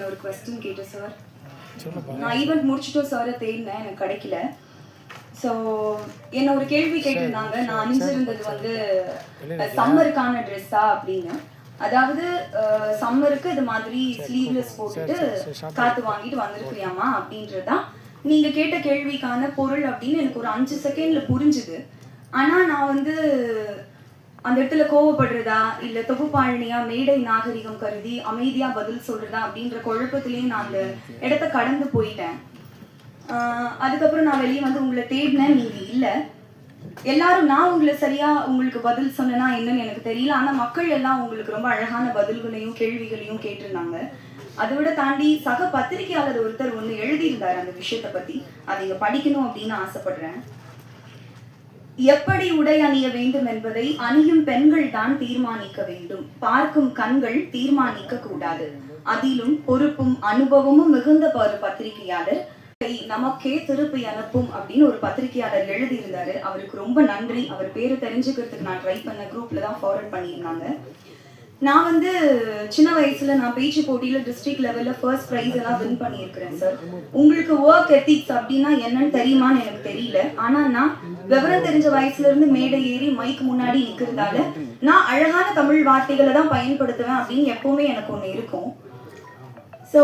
ஒரு क्वेश्चन கேட்டேன் சார். நான் ஈவென்ட் முடிச்சிட்டோம் சார், தேடினேன் எனக்கு கிடைக்கல. ஸோ என்ன ஒரு கேள்வி கேட்டிருந்தாங்க, நான் அணிஞ்சிருந்தது வந்து சம்மருக்கான ட்ரெஸ்ஸா அப்படின்னு. அதாவது சம்மருக்கு இது மாதிரி ஸ்லீவ்லெஸ் போட்டுட்டு காற்று வாங்கிட்டு வந்திருக்கிறியாமா அப்படின்றதான் நீங்கள் கேட்ட கேள்விக்கான பொருள் அப்படின்னு எனக்கு ஒரு 5 செகண்டில் புரிஞ்சுது. ஆனால் நான் வந்து அந்த இடத்துல கோவப்படுறதா இல்லை தொகுப்பாளினியா மேடை நாகரிகம் கருதி அமைதியாக பதில் சொல்கிறதா அப்படின்ற குழப்பத்திலேயே நான் அந்த இடத்த கடந்து போயிட்டேன். அதுக்கப்புறம் நான் வெளியே வந்து உங்களை தேடினேன், நீங்கள் இல்லை. எல்லாரும் நான் உங்களை சரியாக உங்களுக்கு பதில் சொன்னேன்னா என்னன்னு எனக்கு தெரியல. ஆனால் மக்கள் எல்லாம் உங்களுக்கு ரொம்ப அழகான பதில்களையும் கேள்விகளையும் கேட்டிருந்தாங்க. அதை விட தாண்டி சக பத்திரிகையாளர் ஒருத்தர் ஒன்று எழுதியிருந்தார் அந்த விஷயத்தை பற்றி. அதை இங்கே படிக்கணும் அப்படின்னு ஆசைப்படுறேன். எப்படி உடை அணிய வேண்டும் என்பதை அணியும் பெண்கள் தான் தீர்மானிக்க வேண்டும். பார்க்கும் கண்கள் தீர்மானிக்க கூடாது. அதிலும் பொறுப்பும் அனுபவமும் மிகுந்த ஒரு பத்திரிகையாளர் நமக்கே திருப்பி அனுப்பும் அப்படின்னு ஒரு பத்திரிகையாளர் எழுதியிருந்தாரு. அவருக்கு ரொம்ப நன்றி. அவர் பேரு தெரிஞ்சுக்கிறதுக்கு நான் ட்ரை பண்ண குரூப்ல தான் ஃபார்வர்ட் பண்ணியிருந்தாங்க. நான் வந்து சின்ன வயசுல நான் பேச்சு போட்டியில டிஸ்ட்ரிக்ட் லெவல்ல ஃபர்ஸ்ட் ப்ரைஸ் எல்லாம் வின் பண்ணியிருக்கிறேன் சார். உங்களுக்கு ஒர்க் எத்திக்ஸ் அப்படின்னா என்னன்னு தெரியுமான்னு எனக்கு தெரியல. ஆனா நான் விவரம் தெரிஞ்ச வயசுல இருந்து மேடை ஏறி மைக்கு முன்னாடி நிற்கிறதால நான் அழகான தமிழ் வார்த்தைகளை தான் பயன்படுத்துவேன் அப்படின்னு எப்பவுமே எனக்கு ஒன்று இருக்கும். ஸோ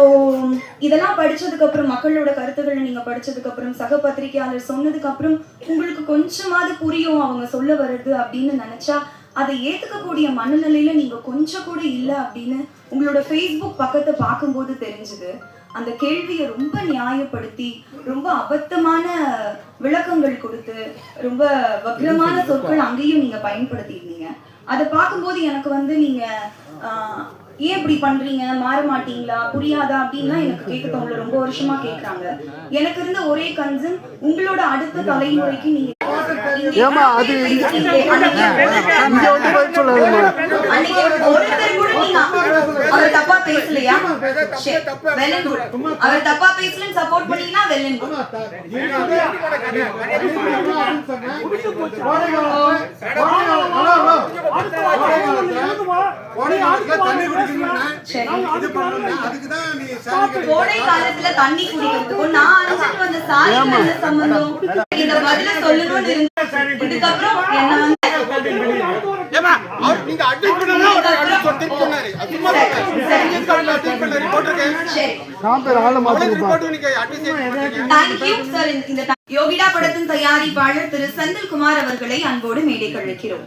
இதெல்லாம் படிச்சதுக்கு அப்புறம், மக்களோட கருத்துக்களை நீங்க படிச்சதுக்கு அப்புறம், சக பத்திரிகையாளர் சொன்னதுக்கு அப்புறம் உங்களுக்கு கொஞ்சமாவது புரியும் அவங்க சொல்ல வருது அப்படின்னு நினைச்சா அதை ஏத்துக்கக்கூடிய மனநிலையில நீங்க கொஞ்சம் கூட இல்லை அப்படின்னு உங்களோட ஃபேஸ்புக் பக்கத்தை பார்க்கும்போது தெரிஞ்சுது. அந்த கேள்வியை ரொம்ப நியாயப்படுத்தி ரொம்ப அபத்தமான விளக்கங்கள் கொடுத்து ரொம்ப வக்ரமான சொற்கள் அங்கேயும் நீங்க பயன்படுத்தியிருந்தீங்க. அதை பார்க்கும்போது எனக்கு வந்து நீங்க ஏன் இப்படி பண்றீங்க, மாற மாட்டீங்களா, புரியாதா அப்படின்லாம் எனக்கு கேட்க தோணல. ரொம்ப வருஷமா கேட்கறாங்க. எனக்கு இருந்த ஒரே கன்சர்ன் உங்களோட அடுத்த தலைமுறைக்கு நீங்க அவர் தப்பா பேசலையா, அவர் தப்பா பேசலன்னு சப்போர்ட் பண்ணீங்கன்னா வெல்லன். கோடை காலத்துல தண்ணி குடிக்கிறதுக்கும் நான் அழைச்சிட்டு வந்த சாரிக்கு என்ன சம்பந்தம்? இந்த பதில சொல்லணும்னு இருந்தேன். இதுக்கப்புறம் என்ன வந்து யோகிடா படத்தின் தயாரிப்பாளர் திரு செந்தில்குமார் அவர்களை அன்போடு மேடைக்கு அழைக்கிறோம்.